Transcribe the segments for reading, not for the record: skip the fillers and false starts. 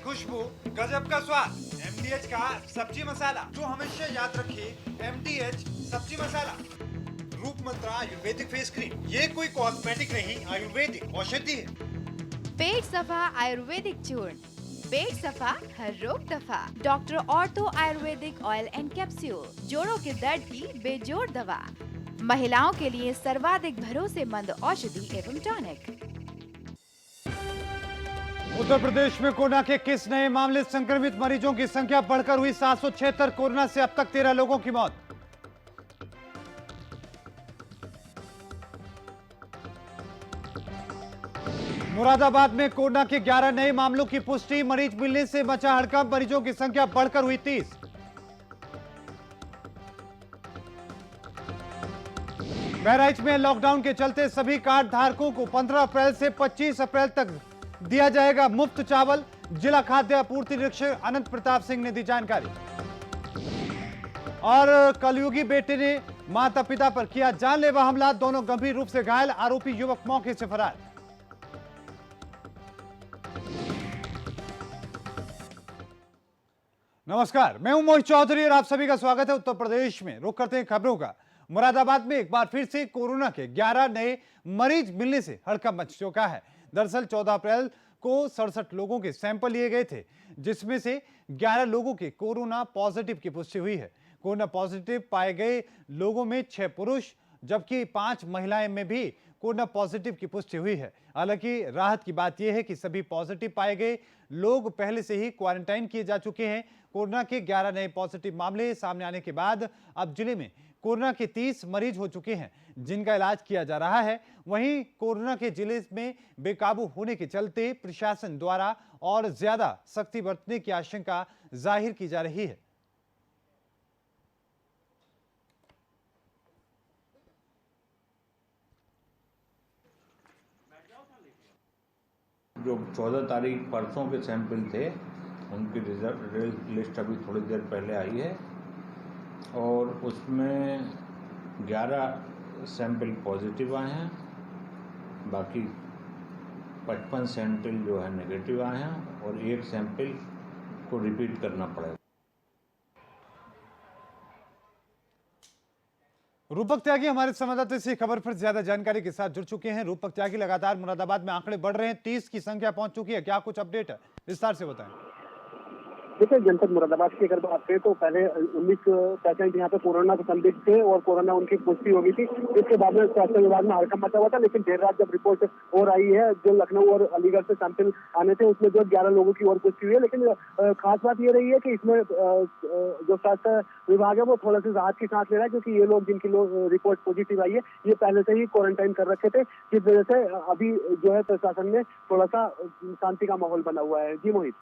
खुशबू, गजब का स्वाद। एमडीएच का सब्जी मसाला, जो हमेशा याद रखिए, एमडीएच सब्जी मसाला। रूप मंत्रा आयुर्वेदिक फेस क्रीम, ये कोई कॉस्मेटिक नहीं, आयुर्वेदिक औषधि है। पेट सफा आयुर्वेदिक चूर्ण, पेट सफा हर रोग दफा। Doctor ortho Ayurvedic oil and capsule, जोड़ों के दर्द की बेजोड़ दवा। महिलाओं के लिए सर्वाधिक भरोसेमंद औषधि एवं टॉनिक। उत्तर प्रदेश में कोरोना के किस नए मामले, संक्रमित मरीजों की संख्या बढ़कर हुई 776। कोरोना से अब तक 13 लोगों की मौत। मुरादाबाद में कोरोना के 11 नए मामलों की पुष्टि, मरीज मिलने से मचा हड़कंप, मरीजों की संख्या बढ़कर हुई 30। बहराइच में लॉकडाउन के चलते सभी कार्ड धारकों को 15 अप्रैल से 25 अप्रैल तक दिया जाएगा मुफ्त चावल, जिला खाद्य आपूर्ति निरीक्षक अनंत प्रताप सिंह ने दी जानकारी। और कलयुगी बेटे ने माता पिता पर किया जानलेवा हमला, दोनों गंभीर रूप से घायल, आरोपी युवक मौके से फरार। नमस्कार, मैं हूं मोहित चौधरी और आप सभी का स्वागत है उत्तर प्रदेश में। रुक करते हैं खबरों का। मुरादाबाद में एक बार फिर से कोरोना के 11 नए मरीज मिलने से हड़कंप मच चुका है। दरअसल 14 अप्रैल को 67 लोगों के सैंपल लिए गए थे, जिसमें से 11 लोगों के कोरोना पॉजिटिव की पुष्टि हुई है। कोरोना पॉजिटिव पाए गए लोगों में 6 पुरुष जबकि 5 महिलाएं में भी कोरोना पॉजिटिव की पुष्टि हुई है। हालांकि राहत की बात यह है कि सभी पॉजिटिव पाए गए लोग पहले से ही क्वारंटाइन किए जा चुके हैं। कोरोना के 11 नए पॉजिटिव मामले सामने आने के बाद अब जिले में कोरोना के 30 मरीज हो चुके हैं, जिनका इलाज किया जा रहा है। वहीं कोरोना के जिले में बेकाबू होने के चलते प्रशासन द्वारा और ज्यादा सख्ती बरतने की आशंका जाहिर की जा रही है। जो 14 तारीख परसों के सैंपल थे, उनकी रिजल्ट लिस्ट अभी थोड़ी देर पहले आई है और उसमें 11 सैंपल पॉजिटिव आए हैं, बाकी 55 सैंपल जो है नेगेटिव आए हैं और 1 सैंपल को रिपीट करना पड़ेगा। रूपक त्यागी हमारे संवाददाता से खबर पर ज्यादा जानकारी के साथ जुड़ चुके हैं। रूपक त्यागी, लगातार मुरादाबाद में आंकड़े बढ़ रहे हैं, 30 की संख्या पहुंच चुकी है, क्या कुछ अपडेट है, विस्तार से बताएं। देखिए, जनपद मुरादाबाद की अगर बात करें तो पहले 19 पेशेंट यहाँ पे कोरोना के संदिग्ध थे और कोरोना उनकी पुष्टि हो गई थी। इसके बाद में स्वास्थ्य विभाग में हड़कंप मचा हुआ था, लेकिन देर रात जब रिपोर्ट और आई है, जो लखनऊ और अलीगढ़ से सैंपल आने थे, उसमें जो 11 लोगों की और पुष्टि हुई है। लेकिन खास बात ये रही है कि इसमें जो स्वास्थ्य विभाग है वो थोड़ा सा राहत की सांस ले रहा है, क्योंकि ये लोग जिनकी रिपोर्ट पॉजिटिव आई है, ये पहले से ही क्वारंटाइन कर रखे थे, जिस वजह से अभी जो है प्रशासन में थोड़ा सा शांति का माहौल बना हुआ है। जी मोहित,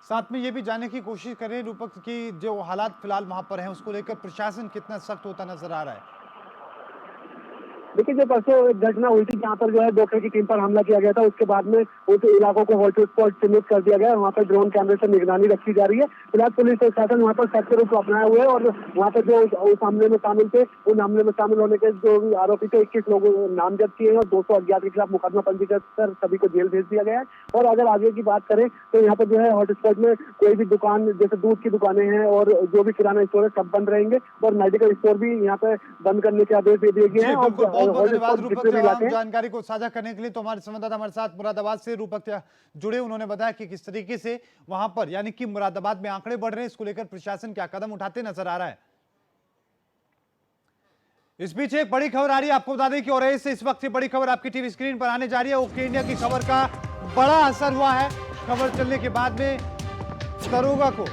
साथ में ये भी जानने की कोशिश करें रूपक की जो हालात फिलहाल वहां पर हैं, उसको लेकर प्रशासन कितना सख्त होता नजर आ रहा है। देखिए, जो परसों एक घटना हुई थी जहाँ पर जो है डॉक्टर की टीम पर हमला किया गया था, उसके बाद में उस इलाकों को हॉटस्पॉट चिन्हित कर दिया गया है। वहाँ पर ड्रोन कैमरे से निगरानी रखी जा रही है। फिलहाल पुलिस प्रशासन वहाँ पर सख्त रूप अपनाए हुए है और वहाँ पर जो उस हमले में शामिल थे, उन हमले में शामिल होने के जो आरोपी थे, 21 लोग नामजद किए हैं और 200 अज्ञात के खिलाफ मुकदमा पंजीकृत कर सभी को जेल भेज दिया गया है। और अगर आगे की बात करें तो यहाँ पर जो है हॉटस्पॉट में कोई भी दुकान, जैसे दूध की दुकानें हैं और जो भी किराना स्टोर है, सब बंद रहेंगे और मेडिकल स्टोर भी यहाँ पे बंद करने के आदेश दे दिए गए हैं। जानकारी को साझा करने के लिए तो हमारे संवाददाता हमारे साथ मुरादाबाद से रूपक जुड़े, उन्होंने बताया कि किस तरीके से वहां पर यानी कि मुरादाबाद में आंकड़े बढ़ रहे हैं, इसको लेकर प्रशासन क्या कदम उठाते नजर आ रहा है। इस बीच एक बड़ी खबर आ रही है, आपको बता दें कि और से इस वक्त बड़ी खबर आपकी टीवी स्क्रीन पर आने जा रही है। ओके इंडिया की खबर का बड़ा असर हुआ है। खबर चलने के बाद में दरोगा को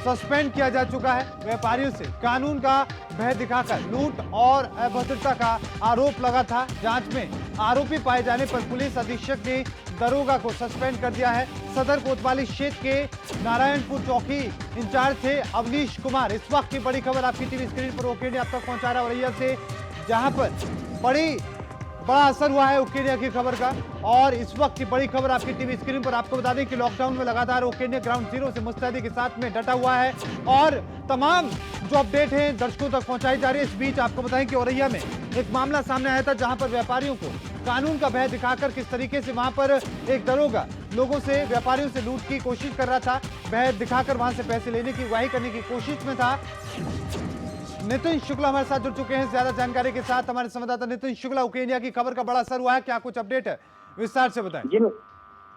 सस्पेंड किया जा चुका है। व्यापारियों से कानून का भय दिखाकर लूट और अभद्रता का आरोप लगा था। जांच में आरोपी पाए जाने पर पुलिस अधीक्षक ने दरोगा को सस्पेंड कर दिया है। सदर कोतवाली क्षेत्र के नारायणपुर चौकी इंचार्ज थे अवनीश कुमार। इस वक्त की बड़ी खबर आपकी टीवी स्क्रीन पर ओके इंडिया अब तक पहुंचा रहा है औरैया से, जहां पर बड़ा असर हुआ है ओके इंडिया की खबर का। और इस वक्त की बड़ी खबर आपकी टीवी स्क्रीन पर, आपको बता दें कि लॉकडाउन में लगातार ओके इंडिया ग्राउंड जीरो से मुस्तैदी के साथ में डटा हुआ है और तमाम जो अपडेट हैं दर्शकों तक पहुंचाई जा रही है। इस बीच आपको बताएं कि औरैया में एक मामला सामने आया था, जहां पर व्यापारियों को कानून का भय दिखाकर किस तरीके से वहां पर एक दरोगा लोगों से, व्यापारियों से लूट की कोशिश कर रहा था, भय दिखाकर वहां से पैसे लेने की, वाही करने की कोशिश में था। नितिन शुक्ला हमारे साथ जुड़ चुके हैं ज्यादा जानकारी के साथ। हमारे संवाददाता नितिन शुक्ला, ओके इंडिया की खबर का बड़ा असर हुआ है, क्या कुछ अपडेट है, विस्तार से बताएं।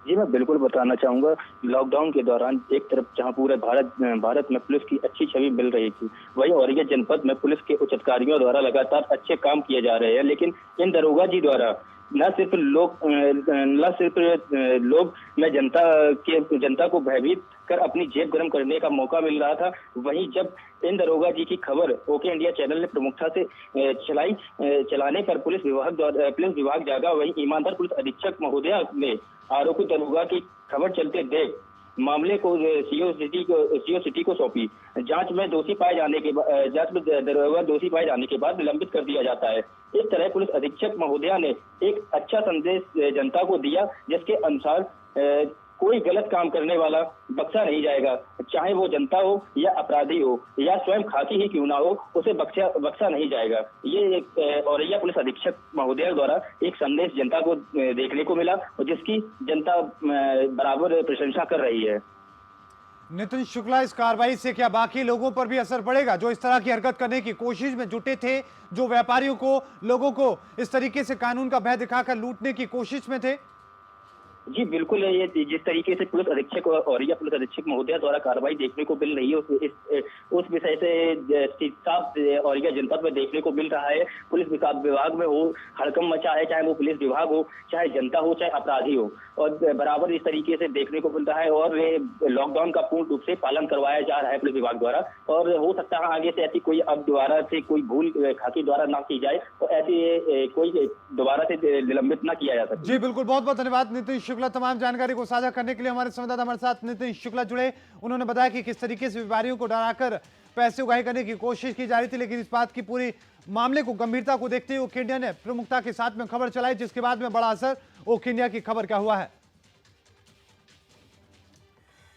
जी मैं बिल्कुल बताना चाहूंगा। लॉकडाउन के दौरान एक तरफ जहां पूरे भारत में पुलिस की अच्छी छवि मिल रही थी, वहीं औरैया जनपद में पुलिस के उच्च अधिकारियों द्वारा लगातार अच्छे काम किए जा रहे हैं, लेकिन इन दरोगा जी द्वारा न सिर्फ लोग में जनता को भयभीत कर अपनी जेब गर्म करने का मौका मिल रहा था, वहीं जब इन दरोगा जी की खबर ओके इंडिया चैनल ने प्रमुखता से चलाने पर पुलिस विभाग जागा। वहीं ईमानदार पुलिस अधीक्षक महोदया ने आरोपी दरोगा की खबर चलते देख मामले को सीओ सिटी को सौंपी। जांच में दरोगा दोषी पाए जाने के बाद निलंबित कर दिया जाता है। इस तरह पुलिस अधीक्षक महोदया ने एक अच्छा संदेश जनता को दिया, जिसके अनुसार कोई गलत काम करने वाला बख्शा नहीं जाएगा, चाहे वो जनता हो या अपराधी हो या स्वयं खाकी ही क्यों ना हो, उसे बख्शा नहीं जाएगा। ये एक औरैया पुलिस अधीक्षक महोदय द्वारा एक संदेश जनता को देखने को मिला और जिसकी जनता बराबर प्रशंसा कर रही है। नितिन शुक्ला, इस कार्रवाई से क्या बाकी लोगों पर भी असर पड़ेगा जो इस तरह की हरकत करने की कोशिश में जुटे थे, जो व्यापारियों को, लोगों को इस तरीके से कानून का भय दिखाकर लूटने की कोशिश में थे? जी बिल्कुल, ये जिस तरीके से पुलिस अधीक्षक और या पुलिस अधीक्षक महोदया द्वारा कार्रवाई देखने को मिल रही है, उस विषय से साफ औरैया जनपद में देखने को मिल रहा है। पुलिस विभाग में हो हड़कंप मचा है, चाहे वो पुलिस विभाग हो, चाहे जनता हो, चाहे अपराधी हो, और बराबर इस तरीके से देखने को मिल रहा है। और लॉकडाउन का पूर्ण रूप से पालन करवाया जा रहा है पुलिस विभाग द्वारा, और हो सकता है आगे से ऐसी कोई अब दोबारा से कोई भूल खाकी द्वारा ना की जाए और ऐसी कोई दोबारा से निलंबित ना किया जा सके। जी बिल्कुल, बहुत बहुत धन्यवाद नितिन शुक्ला तमाम जानकारी को साझा करने के लिए। हमारे संवाददाता हमारे साथ नितिन शुक्ला जुड़े, उन्होंने बताया कि किस तरीके से व्यापारियों को डराकर पैसे उगाही करने की कोशिश की जा रही थी, लेकिन इस बात की पूरी मामले को गंभीरता को देखते हुए ओके इंडिया ने प्रमुखता के साथ में खबर चलाई, जिसके बाद में बड़ा असर ओके इंडिया की खबर का हुआ है।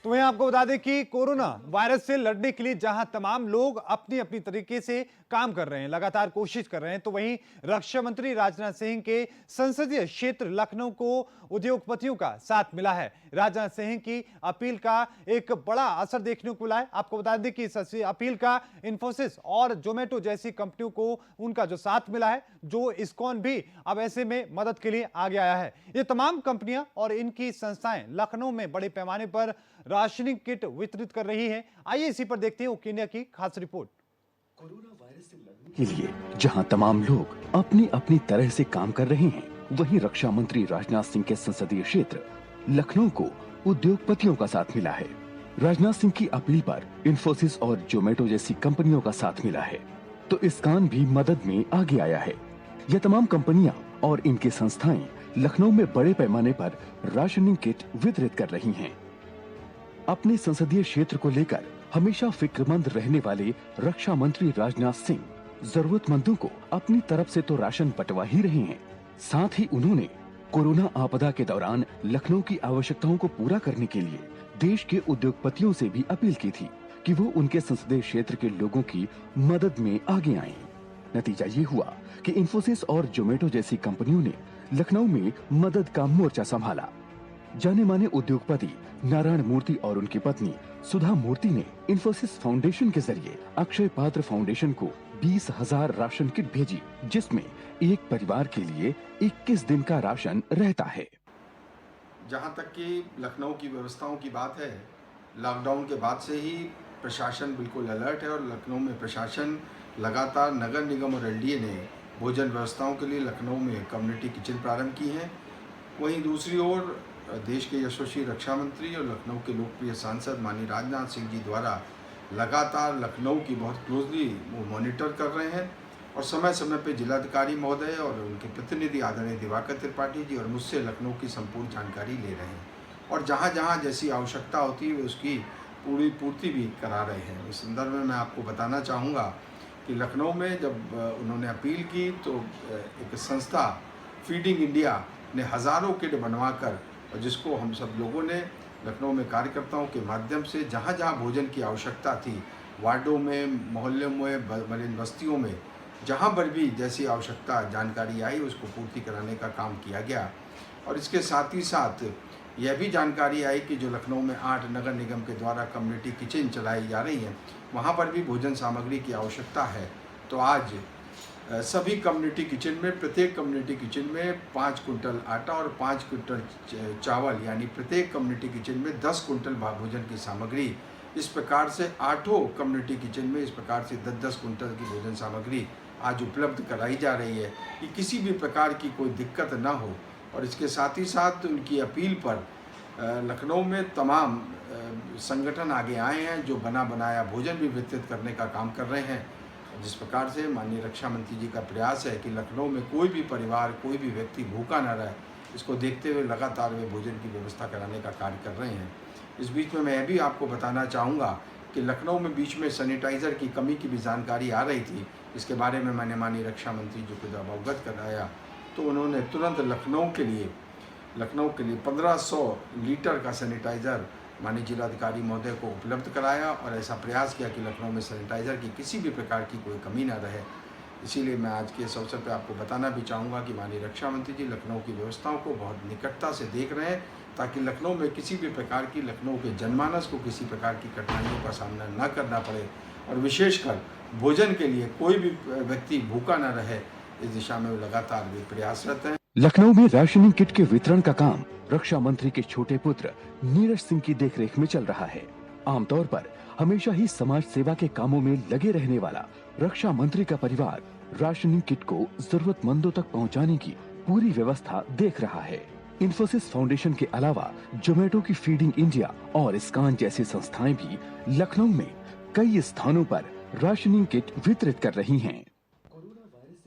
तो वहीं आपको बता दें कि कोरोना वायरस से लड़ने के लिए जहां तमाम लोग अपनी अपनी तरीके से काम कर रहे हैं, लगातार कोशिश कर रहे हैं, तो वहीं रक्षा मंत्री राजनाथ सिंह के संसदीय क्षेत्र लखनऊ को उद्योगपतियों का साथ मिला है। राजनाथ सिंह की अपील का एक बड़ा असर देखने को मिला है। आपको बता दें कि इस अपील का इन्फोसिस और जोमेटो जैसी कंपनियों को उनका जो साथ मिला है, जो इस्कॉन भी अब ऐसे में मदद के लिए आगे आया है। ये तमाम कंपनियां और इनकी संस्थाएं लखनऊ में बड़े पैमाने पर राशनिंग किट वितरित कर रही है। आइए इसी पर देखते हैं ओके इंडिया की खास रिपोर्ट। कोरोना वायरस से लड़ने के लिए जहां तमाम लोग अपनी अपनी तरह से काम कर रहे हैं, वहीं रक्षा मंत्री राजनाथ सिंह के संसदीय क्षेत्र लखनऊ को उद्योगपतियों का साथ मिला है। राजनाथ सिंह की अपील पर इन्फोसिस और जोमेटो जैसी कंपनियों का साथ मिला है, तो इस्कॉन भी मदद में आगे आया है। यह तमाम कंपनियां और इनकी संस्थाएं लखनऊ में बड़े पैमाने पर राशनिंग किट वितरित कर रही हैं। अपने संसदीय क्षेत्र को लेकर हमेशा फिक्रमंद रहने वाले रक्षा मंत्री राजनाथ सिंह जरूरतमंदों को अपनी तरफ से तो राशन बंटवा ही रहे हैं, साथ ही उन्होंने कोरोना आपदा के दौरान लखनऊ की आवश्यकताओं को पूरा करने के लिए देश के उद्योगपतियों से भी अपील की थी कि वो उनके संसदीय क्षेत्र के लोगों की मदद में आगे आएं। नतीजा ये हुआ कि इन्फोसिस और जोमेटो जैसी कंपनियों ने लखनऊ में मदद का मोर्चा संभाला। जाने माने उद्योगपति नारायण मूर्ति और उनकी पत्नी सुधा मूर्ति ने इन्फोसिस फाउंडेशन के जरिए अक्षय पात्र फाउंडेशन को 20,000 राशन किट भेजी, जिसमें एक परिवार के लिए 21 दिन का राशन रहता है। जहां तक कि लखनऊ की व्यवस्थाओं की बात है, लॉकडाउन के बाद से ही प्रशासन बिल्कुल अलर्ट है और लखनऊ में प्रशासन लगातार नगर निगम और एलडीए ने भोजन व्यवस्थाओं के लिए लखनऊ में कम्युनिटी किचन प्रारंभ की है। वहीं दूसरी ओर देश के यशस्वी रक्षा मंत्री और लखनऊ के लोकप्रिय सांसद माननीय राजनाथ सिंह जी द्वारा लगातार लखनऊ की बहुत क्लोजली वो मॉनिटर कर रहे हैं और समय समय पर जिलाधिकारी महोदय और उनके प्रतिनिधि आदरणीय दिवाकर त्रिपाठी जी और मुझसे लखनऊ की संपूर्ण जानकारी ले रहे हैं और जहाँ जहाँ जैसी आवश्यकता होती है उसकी पूरी पूर्ति भी करा रहे हैं। इस संदर्भ में मैं आपको बताना चाहूँगा कि लखनऊ में जब उन्होंने अपील की तो एक संस्था फीडिंग इंडिया ने हज़ारों किट बनवाकर और जिसको हम सब लोगों ने लखनऊ में कार्यकर्ताओं के माध्यम से जहाँ जहाँ भोजन की आवश्यकता थी, वार्डों में, मोहल्लों में, मलिन बस्तियों में जहाँ पर भी जैसी आवश्यकता जानकारी आई उसको पूर्ति कराने का काम किया गया। और इसके साथ ही साथ यह भी जानकारी आई कि जो लखनऊ में 8 नगर निगम के द्वारा कम्युनिटी किचन चलाई जा रही हैं, वहाँ पर भी भोजन सामग्री की आवश्यकता है। तो आज सभी कम्युनिटी किचन में, प्रत्येक कम्युनिटी किचन में 5 कुंटल आटा और 5 कुंटल चावल, यानी प्रत्येक कम्युनिटी किचन में 10 कुंटल भोजन की सामग्री, इस प्रकार से 8 कम्युनिटी किचन में इस प्रकार से 10-10 कुंटल की भोजन सामग्री आज उपलब्ध कराई जा रही है कि किसी भी प्रकार की कोई दिक्कत ना हो। और इसके साथ ही साथ उनकी अपील पर लखनऊ में तमाम संगठन आगे आए हैं जो बना बनाया भोजन भी वितरित करने का काम कर रहे हैं। जिस प्रकार से माननीय रक्षा मंत्री जी का प्रयास है कि लखनऊ में कोई भी परिवार, कोई भी व्यक्ति भूखा न रहे, इसको देखते हुए लगातार वे भोजन की व्यवस्था कराने का कार्य कर रहे हैं। इस बीच में मैं भी आपको बताना चाहूँगा कि लखनऊ में बीच में सैनिटाइज़र की कमी की भी जानकारी आ रही थी। इसके बारे में मैंने माननीय रक्षा मंत्री जी को जब अवगत कराया तो उन्होंने तुरंत लखनऊ के लिए 1500 लीटर का सैनिटाइज़र माननीय जिलाधिकारी महोदय को उपलब्ध कराया और ऐसा प्रयास किया कि लखनऊ में सैनिटाइज़र की किसी भी प्रकार की कोई कमी ना रहे। इसीलिए मैं आज के इस अवसर पर आपको बताना भी चाहूँगा कि माननीय रक्षा मंत्री जी लखनऊ की व्यवस्थाओं को बहुत निकटता से देख रहे हैं ताकि लखनऊ में किसी भी प्रकार की, लखनऊ के जनमानस को किसी प्रकार की कठिनाइयों का सामना न करना पड़े और विशेषकर भोजन के लिए कोई भी व्यक्ति भूखा न रहे, इस दिशा में लगातार भी प्रयासरत हैं। लखनऊ में राशनिंग किट के वितरण का काम रक्षा मंत्री के छोटे पुत्र नीरज सिंह की देखरेख में चल रहा है। आमतौर पर हमेशा ही समाज सेवा के कामों में लगे रहने वाला रक्षा मंत्री का परिवार राशनिंग किट को जरूरतमंदों तक पहुंचाने की पूरी व्यवस्था देख रहा है। इंफोसिस फाउंडेशन के अलावा जोमेटो की फीडिंग इंडिया और स्कान जैसी संस्थाएं भी लखनऊ में कई स्थानों पर राशनिंग किट वितरित कर रही हैं।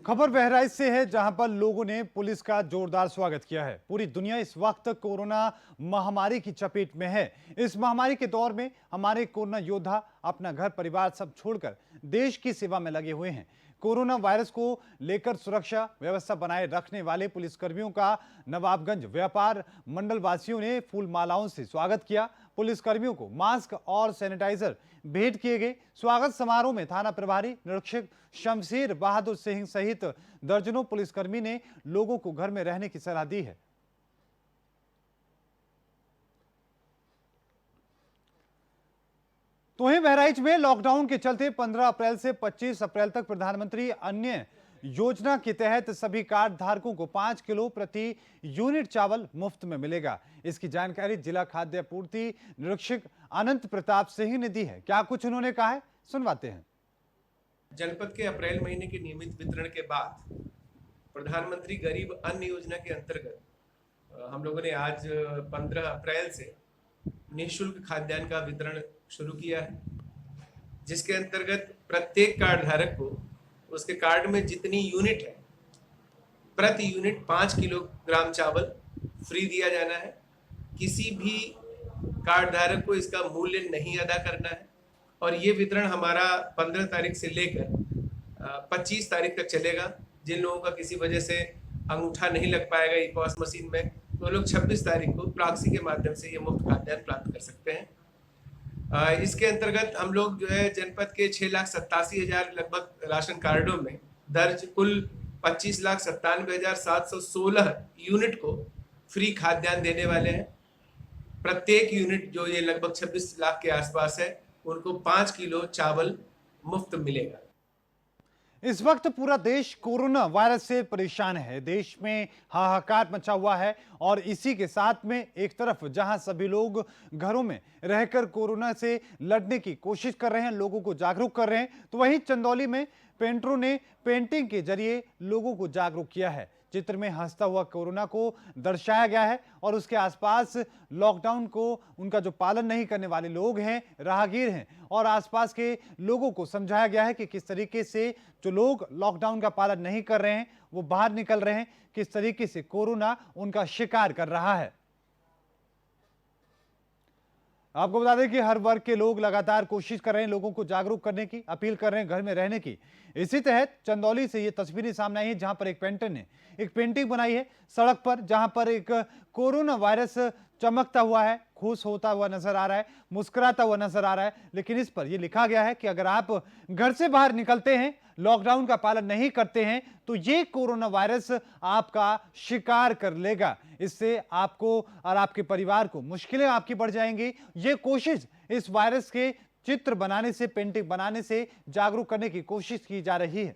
खबर बहराइच से है जहां पर लोगों ने पुलिस का जोरदार स्वागत किया है। पूरी दुनिया इस वक्त कोरोना महामारी की चपेट में है। इस महामारी के दौर में हमारे कोरोना योद्धा अपना घर परिवार सब छोड़कर देश की सेवा में लगे हुए हैं। कोरोना वायरस को लेकर सुरक्षा व्यवस्था बनाए रखने वाले पुलिसकर्मियों का नवाबगंज व्यापार मंडल वासियों ने फूल मालाओं से स्वागत किया। पुलिसकर्मियों को मास्क और सैनिटाइजर भेंट किए गए। स्वागत समारोह में थाना प्रभारी निरीक्षक शमशेर बहादुर सिंह सहित दर्जनों पुलिसकर्मी ने लोगों को घर में रहने की सलाह दी है। तो वहीं बहराइच में लॉकडाउन के चलते 15 अप्रैल से 25 अप्रैल तक प्रधानमंत्री अन्य योजना के तहत सभी कार्ड धारकों को 5 किलो प्रति यूनिट चावल मुफ्त में मिलेगा। इसकी जानकारी जिला खाद्य आपूर्ति निरीक्षक अनंत प्रताप सिंह ने दी है। क्या कुछ उन्होंने कहा है, सुनवाते हैं। जनपद के अप्रैल महीने के नियमित वितरण के बाद प्रधानमंत्री गरीब अन्न योजना के अंतर्गत हम लोगों ने आज 15 अप्रैल से निःशुल्क खाद्यान्न का वितरण शुरू किया है, जिसके अंतर्गत प्रत्येक कार्ड धारक को उसके कार्ड में जितनी यूनिट है प्रति यूनिट 5 किलोग्राम चावल फ्री दिया जाना है। किसी भी कार्ड धारक को इसका मूल्य नहीं अदा करना है और ये वितरण हमारा 15 तारीख से लेकर 25 तारीख तक चलेगा। जिन लोगों का किसी वजह से अंगूठा नहीं लग पाएगा ई पॉस मशीन में, तो लोग 26 तारीख को प्रॉक्सी के माध्यम से ये मुफ्त खाद्यान्न प्राप्त कर सकते हैं। इसके अंतर्गत हम लोग जो है जनपद के 6,87,000 लगभग राशन कार्डों में दर्ज कुल 25,97,716 यूनिट को फ्री खाद्यान्न देने वाले हैं। प्रत्येक यूनिट जो ये लगभग 26 लाख के आसपास है उनको 5 किलो चावल मुफ्त मिलेगा। इस वक्त पूरा देश कोरोना वायरस से परेशान है। देश में हाहाकार मचा हुआ है और इसी के साथ में एक तरफ जहां सभी लोग घरों में रहकर कोरोना से लड़ने की कोशिश कर रहे हैं, लोगों को जागरूक कर रहे हैं, तो वहीं चंदौली में पेंटरों ने पेंटिंग के जरिए लोगों को जागरूक किया है। चित्र में हंसता हुआ कोरोना को दर्शाया गया है और उसके आसपास लॉकडाउन को उनका जो पालन नहीं करने वाले लोग हैं, राहगीर हैं, और आसपास के लोगों को समझाया गया है कि किस तरीके से जो लोग लॉकडाउन का पालन नहीं कर रहे हैं वो बाहर निकल रहे हैं, किस तरीके से कोरोना उनका शिकार कर रहा है। आपको बता दें कि हर वर्ग के लोग लगातार कोशिश कर रहे हैं लोगों को जागरूक करने की, अपील कर रहे हैं घर में रहने की। इसी तहत चंदौली से ये तस्वीरें सामने आई है जहां पर एक पेंटर ने एक पेंटिंग बनाई है सड़क पर, जहां पर एक कोरोना वायरस चमकता हुआ है, खुश होता हुआ नजर आ रहा है, मुस्कुराता हुआ नजर आ रहा है। लेकिन इस पर यह लिखा गया है कि अगर आप घर से बाहर निकलते हैं, लॉकडाउन का पालन नहीं करते हैं, तो ये कोरोना वायरस आपका शिकार कर लेगा। इससे आपको और आपके परिवार को मुश्किलें आपकी बढ़ जाएंगी। ये कोशिश इस वायरस के चित्र बनाने से, पेंटिंग बनाने से जागरूक करने की कोशिश की जा रही है।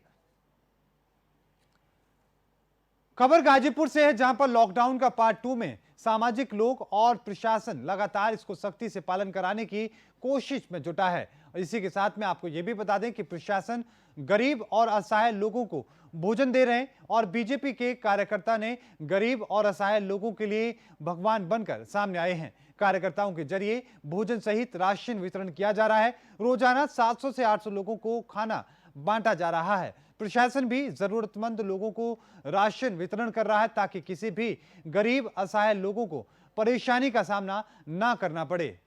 खबर गाजीपुर से है, जहां पर लॉकडाउन का पार्ट 2 में सामाजिक लोग और प्रशासन लगातार इसको सख्ती से पालन कराने की कोशिश में जुटा है। और इसी के साथ में आपको यह भी बता दें कि प्रशासन गरीब और असहाय लोगों को भोजन दे रहे हैं और बीजेपी के कार्यकर्ता ने गरीब और असहाय लोगों के लिए भगवान बनकर सामने आए हैं। कार्यकर्ताओं के जरिए भोजन सहित राशन वितरण किया जा रहा है। रोजाना 700 से 800 लोगों को खाना बांटा जा रहा है। प्रशासन भी जरूरतमंद लोगों को राशन वितरण कर रहा है ताकि किसी भी गरीब असहाय लोगों को परेशानी का सामना ना करना पड़े।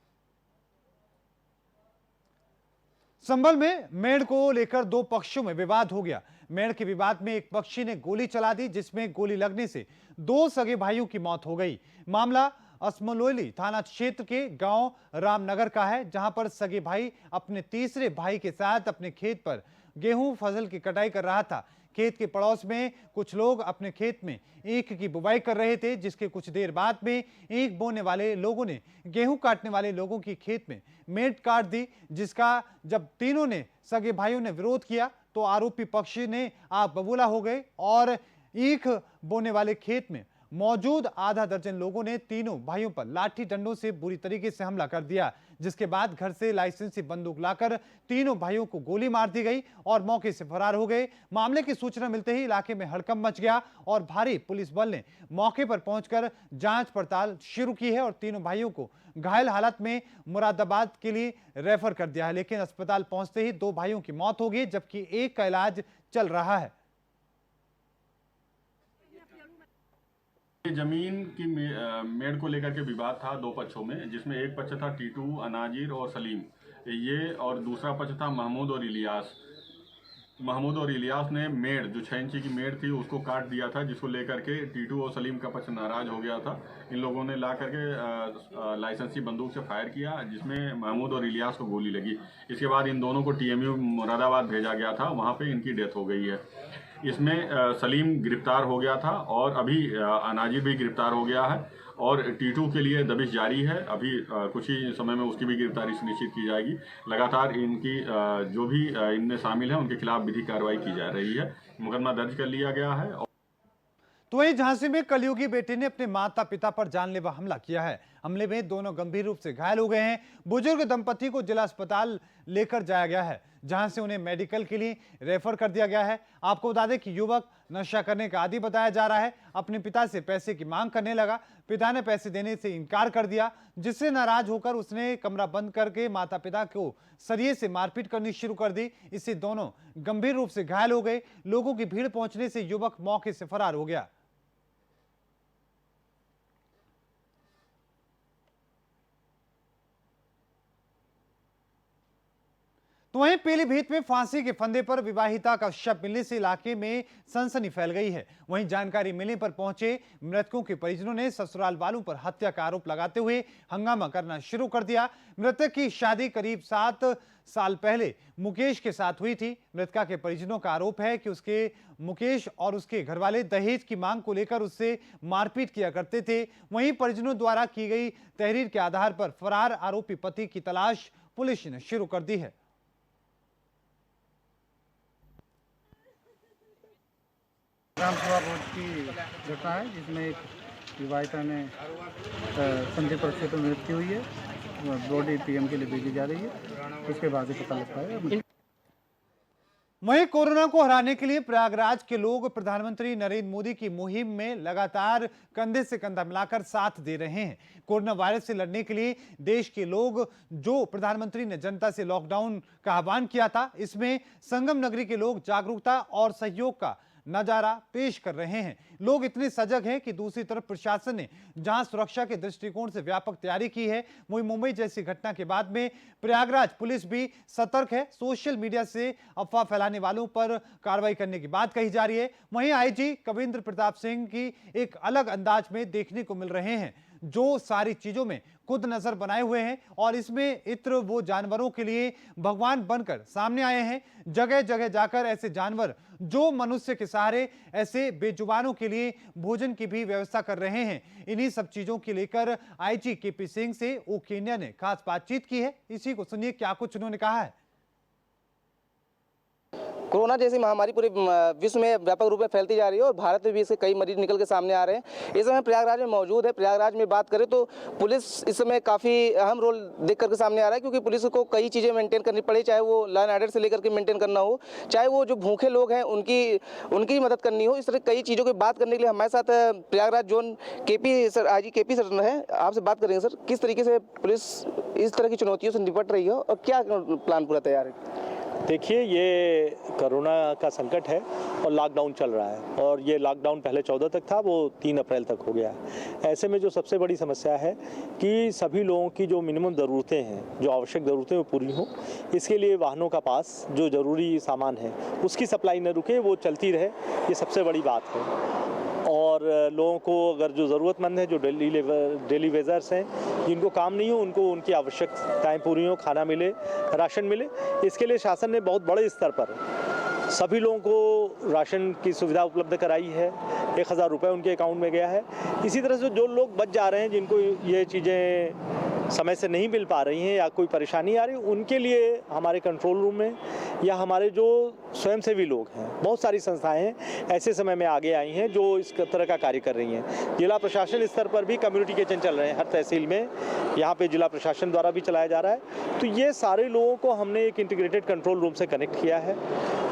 संभल में मेड़ को लेकर दो पक्षों में विवाद हो गया। मेड़ के विवाद में एक पक्षी ने गोली चला दी, जिसमें गोली लगने से दो सगे भाइयों की मौत हो गई। मामला असमलोली थाना क्षेत्र के गांव रामनगर का है, जहां पर सगे भाई अपने तीसरे भाई के साथ अपने खेत पर गेहूं फसल की कटाई कर रहा था। खेत के पड़ोस में कुछ लोग अपने खेत में ईख की बुवाई कर रहे थे, जिसके कुछ देर बाद में ईख बोने वाले लोगों ने गेहूं काटने वाले लोगों की खेत में मेड़ काट दी, जिसका जब तीनों ने सगे भाइयों ने विरोध किया तो आरोपी पक्ष ने आप बबूला हो गए और ईख बोने वाले खेत में मौजूद आधा दर्जन लोगों ने तीनों भाइयों पर लाठी डंडों से बुरी तरीके से हमला कर दिया, जिसके बाद घर से लाइसेंसी बंदूक लाकर तीनों भाइयों को गोली मार दी गई और मौके से फरार हो गए। मामले की सूचना मिलते ही इलाके में हड़कंप मच गया और भारी पुलिस बल ने मौके पर पहुंचकर जांच पड़ताल शुरू की है और तीनों भाइयों को घायल हालत में मुरादाबाद के लिए रेफर कर दिया है। लेकिन अस्पताल पहुंचते ही दो भाइयों की मौत हो गई, जबकि एक का इलाज चल रहा है। जमीन की मेड़ को लेकर के विवाद था दो पक्षों में, जिसमें एक पक्ष था टीटू, अनाजिर और सलीम ये, और दूसरा पक्ष था महमूद और इलियास। महमूद और इलियास ने मेड़ जो 6 इंची की मेड़ थी उसको काट दिया था, जिसको लेकर के टीटू और सलीम का पक्ष नाराज हो गया था। इन लोगों ने ला करके लाइसेंसी बंदूक से फायर किया, जिसमें महमूद और इलियास को गोली लगी। इसके बाद इन दोनों को टीएमयू मुरादाबाद भेजा गया था, वहाँ पे इनकी डेथ हो गई है। इसमें सलीम गिरफ्तार हो गया था और अभी अनाजिर भी गिरफ्तार हो गया है और टीटू के लिए दबिश जारी है। अभी कुछ ही समय में उसकी भी गिरफ्तारी सुनिश्चित की जाएगी। लगातार इनकी जो भी इनमें शामिल हैं उनके खिलाफ विधिक कार्रवाई की जा रही है। मुकदमा दर्ज कर लिया गया है। तो वहीं झांसी में कलयुगी बेटे ने अपने माता पिता पर जानलेवा हमला किया है। हमले में दोनों गंभीर रूप से घायल हो गए हैं। बुजुर्ग दंपति को जिला अस्पताल लेकर जाया गया है, जहां से उन्हें मेडिकल के लिए रेफर कर दिया गया है। आपको बता दें कि युवक नशा करने का आदी बताया जा रहा है। अपने पिता से पैसे की मांग करने लगा। पिता ने पैसे देने से इनकार कर दिया, जिससे नाराज होकर उसने कमरा बंद करके माता पिता को सरिये से मारपीट करनी शुरू कर दी। इससे दोनों गंभीर रूप से घायल हो गए। लोगों की भीड़ पहुंचने से युवक मौके से फरार हो गया। तो वहीं पीलीभीत में फांसी के फंदे पर विवाहिता का शव मिलने से इलाके में सनसनी फैल गई है। वहीं जानकारी मिलने पर पहुंचे मृतकों के परिजनों ने ससुराल वालों पर हत्या का आरोप लगाते हुए हंगामा करना शुरू कर दिया। मृतक की शादी करीब 7 साल पहले मुकेश के साथ हुई थी। मृतका के परिजनों का आरोप है कि उसके मुकेश और उसके घरवाले दहेज की मांग को लेकर उससे मारपीट किया करते थे। वहीं परिजनों द्वारा की गई तहरीर के आधार पर फरार आरोपी पति की तलाश पुलिस ने शुरू कर दी है। रामसभा भोज की घटना है, जिसमें एक विवाहिता ने संदीप क्षेत्र में मृत्यु हुई है। बॉडी पीएम के लिए भेजी जा रही है, उसके बाद ही पता लग पाएगा। वहीं कोरोना को हराने के लिए प्रयागराज के लोग प्रधानमंत्री नरेंद्र मोदी की मुहिम में लगातार कंधे से कंधा मिलाकर साथ दे रहे हैं। कोरोना वायरस से लड़ने के लिए देश के लोग जो प्रधानमंत्री ने जनता से लॉकडाउन का आह्वान किया था, इसमें संगम नगरी के लोग जागरूकता और सहयोग का नजारा पेश कर रहे हैं। लोग इतने सजग हैं कि दूसरी तरफ प्रशासन ने जहां सुरक्षा के दृष्टिकोण से व्यापक तैयारी की है, वहीं मुंबई जैसी घटना के बाद में प्रयागराज पुलिस भी सतर्क है। सोशल मीडिया से अफवाह फैलाने वालों पर कार्रवाई करने की बात कही जा रही है। वहीं आईजी कविंद्र प्रताप सिंह की एक अलग अंदाज में देखने को मिल रहे हैं, जो सारी चीजों में खुद नजर बनाए हुए हैं और इसमें इत्र वो जानवरों के लिए भगवान बनकर सामने आए हैं। जगह जगह जाकर ऐसे जानवर जो मनुष्य के सहारे ऐसे बेजुबानों के लिए भोजन की भी व्यवस्था कर रहे हैं। इन्हीं सब चीजों की लेकर आईजी केपी सिंह से ओक इंडिया ने खास बातचीत की है। इसी को सुनिए क्या कुछ उन्होंने कहा है। कोरोना जैसी महामारी पूरे विश्व में व्यापक रूप में फैलती जा रही है और भारत में भी इसके कई मरीज निकल के सामने आ रहे हैं। इस समय प्रयागराज में मौजूद है। प्रयागराज में बात करें तो पुलिस इस समय काफ़ी अहम रोल देख करके सामने आ रहा है, क्योंकि पुलिस को कई चीज़ें मेंटेन करनी पड़ी, चाहे वो लॉ एंड ऑर्डर से लेकर के मेंटेन करना हो, चाहे वो जो भूखे लोग हैं उनकी मदद करनी हो। इस तरह कई चीज़ों की बात करने के लिए हमारे साथ Prayagraj zone IG KP sir है। आपसे बात करेंगे सर, किस तरीके से पुलिस इस तरह की चुनौतियों से निपट रही है और क्या प्लान पूरा तैयार है? देखिए, ये कोरोना का संकट है और लॉकडाउन चल रहा है और ये लॉकडाउन पहले 14 तक था, वो 3 अप्रैल तक हो गया। ऐसे में जो सबसे बड़ी समस्या है कि सभी लोगों की जो मिनिमम ज़रूरतें हैं, जो आवश्यक ज़रूरतें वो पूरी हों। इसके लिए वाहनों का पास, जो ज़रूरी सामान है उसकी सप्लाई न रुके, वो चलती रहे, ये सबसे बड़ी बात है। और लोगों को अगर जो ज़रूरतमंद है, जो डेली वेजर्स हैं, जिनको काम नहीं हो, उनको उनकी आवश्यकताएं पूरी हों, खाना मिले, राशन मिले। इसके लिए शासन ने बहुत बड़े स्तर पर सभी लोगों को राशन की सुविधा उपलब्ध कराई है। 1000 रुपये उनके अकाउंट में गया है। इसी तरह से जो लोग बच जा रहे हैं, जिनको ये चीज़ें समय से नहीं मिल पा रही हैं या कोई परेशानी आ रही है, उनके लिए हमारे कंट्रोल रूम में या हमारे जो स्वयंसेवी लोग हैं, बहुत सारी संस्थाएं हैं ऐसे समय में आगे आई हैं जो इस तरह का कार्य कर रही हैं। जिला प्रशासन स्तर पर भी कम्युनिटी किचन चल रहे हैं हर तहसील में, यहाँ पे जिला प्रशासन द्वारा भी चलाया जा रहा है। तो ये सारे लोगों को हमने एक इंटीग्रेटेड कंट्रोल रूम से कनेक्ट किया है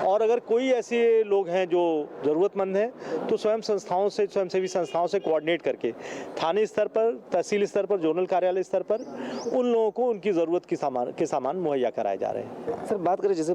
और अगर कोई ऐसे लोग हैं जो ज़रूरतमंद हैं तो स्वयंसेवी संस्थाओं से कोऑर्डिनेट करके थाने स्तर पर, तहसील स्तर पर, जोनल कार्यालय स्तर पर उन लोगों को उनकी ज़रूरत के सामान मुहैया कराए जा रहे हैं। सर, बात करें जैसे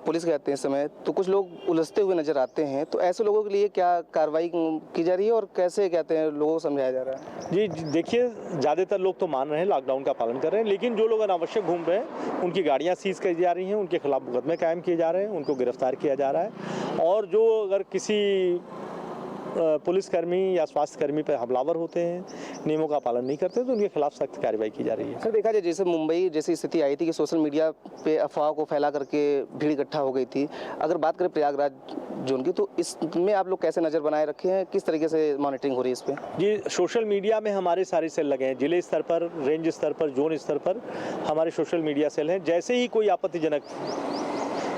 पुलिस कहते हैं इस समय तो कुछ लोग उलझते हुए नजर आते हैं, तो ऐसे लोगों के लिए क्या कार्रवाई की जा रही है और कैसे कहते हैं लोगों को समझाया जा रहा है? जी देखिए, ज़्यादातर लोग तो मान रहे हैं, लॉकडाउन का पालन कर रहे हैं, लेकिन जो लोग अनावश्यक घूम रहे हैं उनकी गाड़ियाँ सीज की जा रही हैं, उनके खिलाफ मुकदमे कायम किए जा रहे हैं, उनको गिरफ्तार किया जा रहा है। और जो अगर किसी पुलिसकर्मी या स्वास्थ्य कर्मी पर हमलावर होते हैं, नियमों का पालन नहीं करते, तो उनके खिलाफ सख्त कार्रवाई की जा रही है। सर, देखा जाए जैसे मुंबई जैसी स्थिति आई थी कि सोशल मीडिया पे अफवाह को फैला करके भीड़ इकट्ठा हो गई थी, अगर बात करें प्रयागराज जोन की तो इसमें आप लोग कैसे नज़र बनाए रखे हैं, किस तरीके से मॉनिटरिंग हो रही है इस पर? जी, सोशल मीडिया में हमारे सारे सेल लगे हैं, जिले स्तर पर, रेंज स्तर पर, जोन स्तर पर हमारे सोशल मीडिया सेल हैं। जैसे ही कोई आपत्तिजनक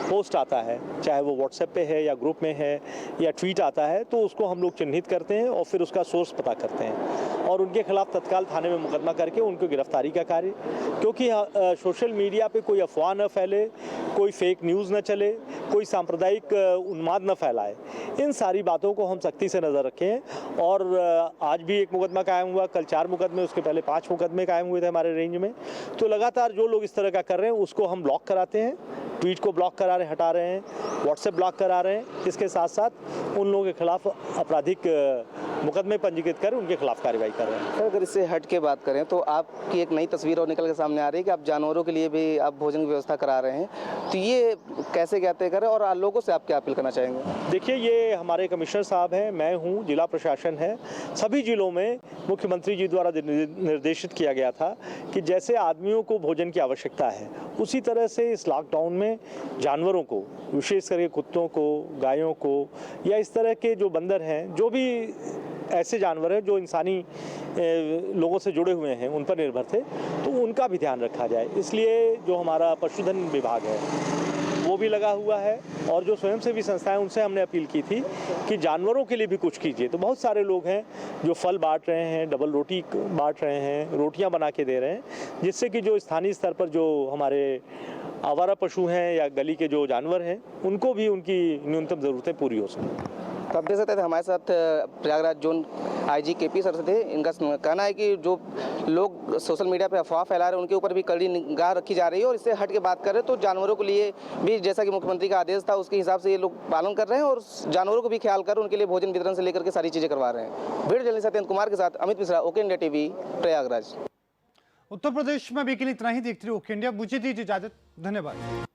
पोस्ट आता है, चाहे वो व्हाट्सएप पे है या ग्रुप में है या ट्वीट आता है, तो उसको हम लोग चिन्हित करते हैं और फिर उसका सोर्स पता करते हैं और उनके खिलाफ तत्काल थाने में मुकदमा करके उनको गिरफ्तारी का कार्य, क्योंकि सोशल मीडिया पे कोई अफवाह न फैले, कोई फेक न्यूज़ न चले, कोई सांप्रदायिक उन्माद न फैलाए, इन सारी बातों को हम सख्ती से नज़र रखें। और आज भी एक मुकदमा कायम हुआ, कल 4 मुकदमे, उसके पहले 5 मुकदमे कायम हुए थे हमारे रेंज में। तो लगातार जो लोग इस तरह का कर रहे हैं उसको हम ब्लॉक कराते हैं, ट्वीट को ब्लॉक करा रहे, हटा रहे हैं, व्हाट्सएप ब्लॉक करा रहे हैं। इसके साथ साथ उन लोगों के खिलाफ आपराधिक मुकदमे पंजीकृत कर उनके खिलाफ कार्रवाई कर रहे हैं। सर, अगर इससे हट के बात करें तो आपकी एक नई तस्वीर और निकल के सामने आ रही है कि आप जानवरों के लिए भी आप भोजन की व्यवस्था करा रहे हैं, तो ये कैसे क्या तय करें और लोगों से आप क्या अपील करना चाहेंगे? देखिए, ये हमारे कमिश्नर साहब हैं, मैं हूँ, जिला प्रशासन है। सभी जिलों में मुख्यमंत्री जी द्वारा निर्देशित किया गया था कि जैसे आदमियों को भोजन की आवश्यकता है, उसी तरह से इस लॉकडाउन में जानवरों को, विशेष करके कुत्तों को, गायों को या इस तरह के जो बंदर हैं, जो भी ऐसे जानवर हैं जो इंसानी लोगों से जुड़े हुए हैं, उन पर निर्भर थे, तो उनका भी ध्यान रखा जाए। इसलिए जो हमारा पशुधन विभाग है वो भी लगा हुआ है और जो स्वयंसेवी संस्थाएं, उनसे हमने अपील की थी कि जानवरों के लिए भी कुछ कीजिए। तो बहुत सारे लोग हैं जो फल बांट रहे हैं, डबल रोटी बांट रहे हैं, रोटियां बना के दे रहे हैं, जिससे कि जो स्थानीय स्तर पर जो हमारे आवारा पशु हैं या गली के जो जानवर हैं, उनको भी उनकी न्यूनतम ज़रूरतें पूरी हो सकें। तो आप देख सकते थे हमारे साथ Prayagraj zone IG KP sir थे। इनका कहना है कि जो लोग सोशल मीडिया पे अफवाह फैला रहे हैं उनके ऊपर भी कड़ी निगाह रखी जा रही है और इससे हट के बात करें तो जानवरों के लिए भी, जैसा कि मुख्यमंत्री का आदेश था, उसके हिसाब से ये लोग पालन कर रहे हैं और जानवरों को भी ख्याल कर उनके लिए भोजन वितरण से लेकर के सारी चीज़ें करवा रहे हैं। वीडियो जर्नलिस्ट सत्येंद्र कुमार के साथ Amit Mishra, okay India TV, Prayagraj. Uttar Pradesh में अभी के लिए इतना ही। देखते रहिए ओके इंडिया। मुझे दीजिए इजाजत, धन्यवाद।